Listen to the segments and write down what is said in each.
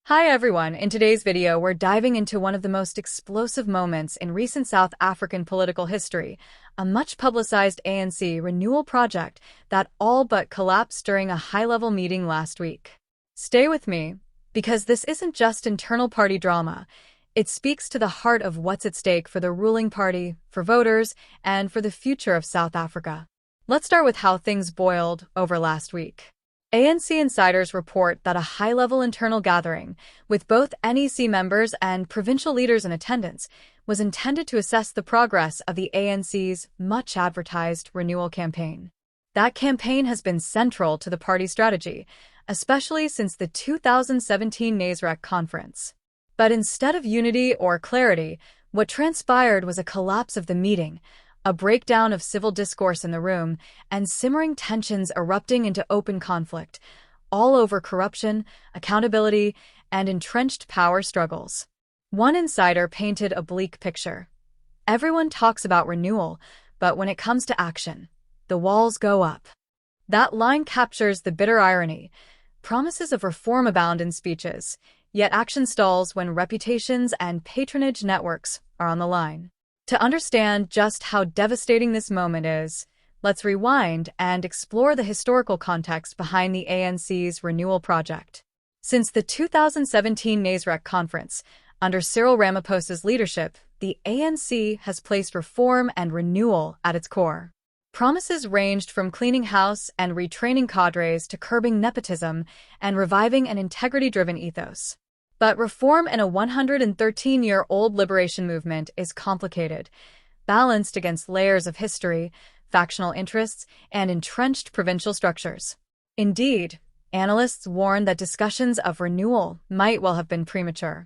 Hi everyone, in today's video we're diving into one of the most explosive moments in recent South African political history, a much-publicized ANC renewal project that all but collapsed during a high-level meeting last week. Stay with me, because this isn't just internal party drama, it speaks to the heart of what's at stake for the ruling party, for voters, and for the future of South Africa. Let's start with how things boiled over last week. ANC insiders report that a high-level internal gathering, with both NEC members and provincial leaders in attendance, was intended to assess the progress of the ANC's much-advertised renewal campaign. That campaign has been central to the party's strategy, especially since the 2017 NESREC conference. But instead of unity or clarity, what transpired was a collapse of the meeting, a breakdown of civil discourse in the room, and simmering tensions erupting into open conflict, all over corruption, accountability, and entrenched power struggles. One insider painted a bleak picture. Everyone talks about renewal, but when it comes to action, the walls go up. That line captures the bitter irony. Promises of reform abound in speeches, yet action stalls when reputations and patronage networks are on the line. To understand just how devastating this moment is, let's rewind and explore the historical context behind the ANC's renewal project. Since the 2017 NESREC conference, under Cyril Ramaphosa's leadership, the ANC has placed reform and renewal at its core. Promises ranged from cleaning house and retraining cadres to curbing nepotism and reviving an integrity-driven ethos. But reform in a 113-year-old liberation movement is complicated, balanced against layers of history, factional interests, and entrenched provincial structures. Indeed, analysts warn that discussions of renewal might well have been premature.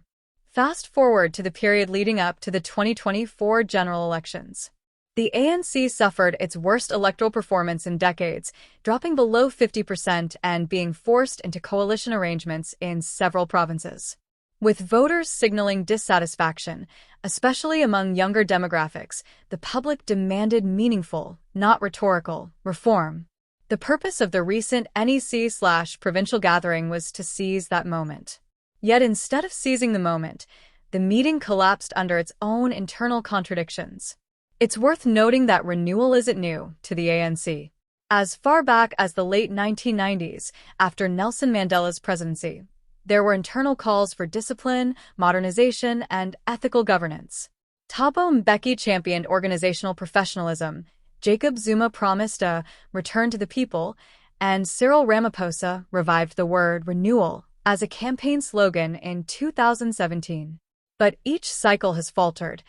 Fast forward to the period leading up to the 2024 general elections. The ANC suffered its worst electoral performance in decades, dropping below 50% and being forced into coalition arrangements in several provinces. With voters signaling dissatisfaction, especially among younger demographics, the public demanded meaningful, not rhetorical, reform. The purpose of the recent NEC/provincial gathering was to seize that moment. Yet instead of seizing the moment, the meeting collapsed under its own internal contradictions. It's worth noting that renewal isn't new to the ANC. As far back as the late 1990s, after Nelson Mandela's presidency, there were internal calls for discipline, modernization, and ethical governance. Thabo Mbeki championed organizational professionalism, Jacob Zuma promised a return to the people, and Cyril Ramaphosa revived the word renewal as a campaign slogan in 2017. But each cycle has faltered,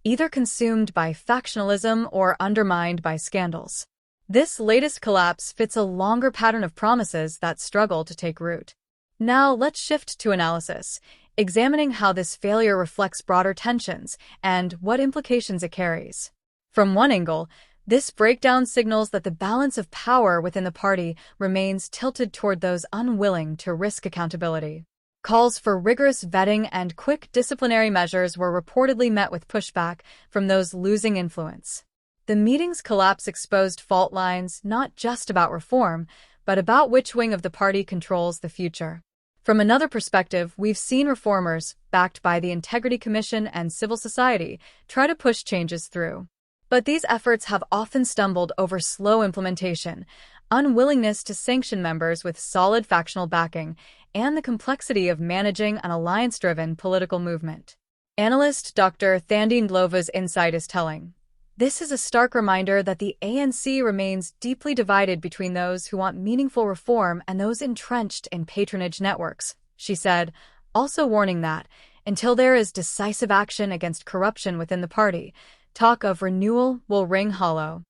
either consumed by factionalism or undermined by scandals. This latest collapse fits a longer pattern of promises that struggle to take root. Now let's shift to analysis, examining how this failure reflects broader tensions and what implications it carries. From one angle, this breakdown signals that the balance of power within the party remains tilted toward those unwilling to risk accountability. Calls for rigorous vetting and quick disciplinary measures were reportedly met with pushback from those losing influence. The meeting's collapse exposed fault lines not just about reform, but about which wing of the party controls the future. From another perspective, we've seen reformers, backed by the Integrity Commission and civil society, try to push changes through. But these efforts have often stumbled over slow implementation, unwillingness to sanction members with solid factional backing, and the complexity of managing an alliance-driven political movement. Analyst Dr. Thandine Ndlovu's insight is telling. This is a stark reminder that the ANC remains deeply divided between those who want meaningful reform and those entrenched in patronage networks, she said, also warning that, until there is decisive action against corruption within the party, talk of renewal will ring hollow.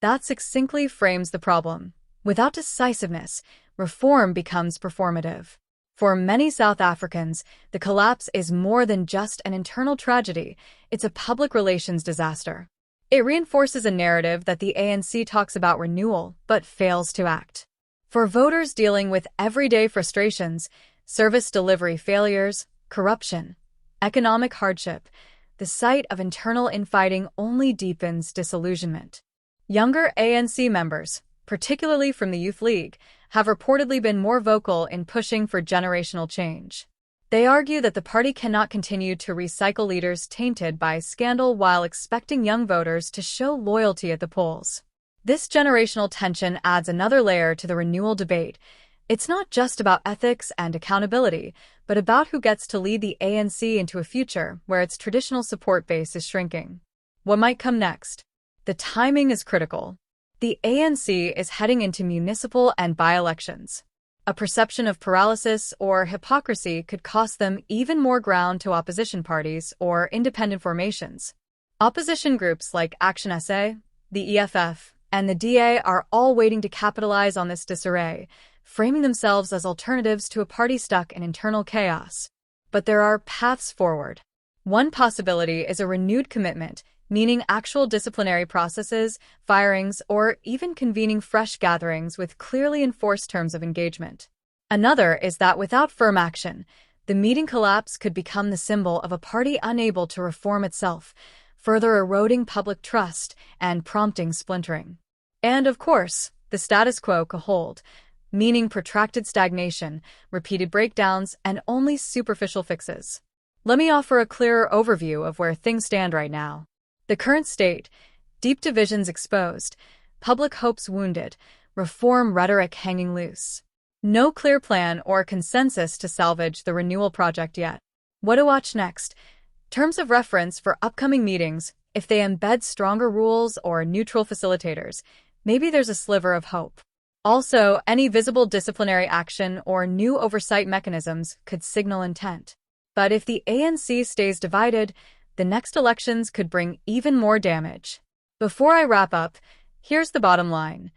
That succinctly frames the problem. Without decisiveness, reform becomes performative. For many South Africans, the collapse is more than just an internal tragedy, it's a public relations disaster. It reinforces a narrative that the ANC talks about renewal but fails to act. For voters dealing with everyday frustrations, service delivery failures, corruption, economic hardship, the sight of internal infighting only deepens disillusionment. Younger ANC members, particularly from the Youth League, have reportedly been more vocal in pushing for generational change. They argue that the party cannot continue to recycle leaders tainted by scandal while expecting young voters to show loyalty at the polls. This generational tension adds another layer to the renewal debate. It's not just about ethics and accountability, but about who gets to lead the ANC into a future where its traditional support base is shrinking. What might come next? The timing is critical. The ANC is heading into municipal and by-elections. A perception of paralysis or hypocrisy could cost them even more ground to opposition parties or independent formations. Opposition groups like Action SA, the EFF, and the DA are all waiting to capitalize on this disarray, framing themselves as alternatives to a party stuck in internal chaos. But there are paths forward. One possibility is a renewed commitment, meaning actual disciplinary processes, firings, or even convening fresh gatherings with clearly enforced terms of engagement. Another is that without firm action, the meeting collapse could become the symbol of a party unable to reform itself, further eroding public trust and prompting splintering. And of course, the status quo could hold, meaning protracted stagnation, repeated breakdowns, and only superficial fixes. Let me offer a clearer overview of where things stand right now. The current state: deep divisions exposed, public hopes wounded, reform rhetoric hanging loose. No clear plan or consensus to salvage the renewal project yet. What to watch next? Terms of reference for upcoming meetings: if they embed stronger rules or neutral facilitators, maybe there's a sliver of hope. Also, any visible disciplinary action or new oversight mechanisms could signal intent. But if the ANC stays divided, the next elections could bring even more damage. Before I wrap up, here's the bottom line.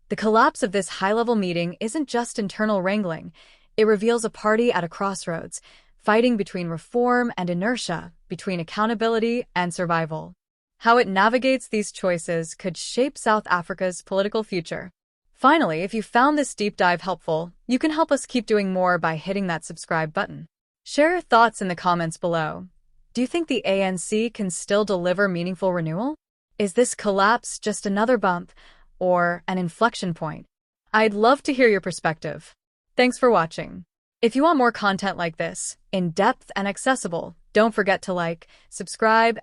The collapse of this high-level meeting isn't just internal wrangling. It reveals a party at a crossroads, fighting between reform and inertia, between accountability and survival. How it navigates these choices could shape South Africa's political future. Finally, if you found this deep dive helpful, you can help us keep doing more by hitting that subscribe button. Share your thoughts in the comments below. Do you think the ANC can still deliver meaningful renewal? Is this collapse just another bump or an inflection point? I'd love to hear your perspective. Thanks for watching. If you want more content like this, in-depth and accessible, don't forget to like, subscribe,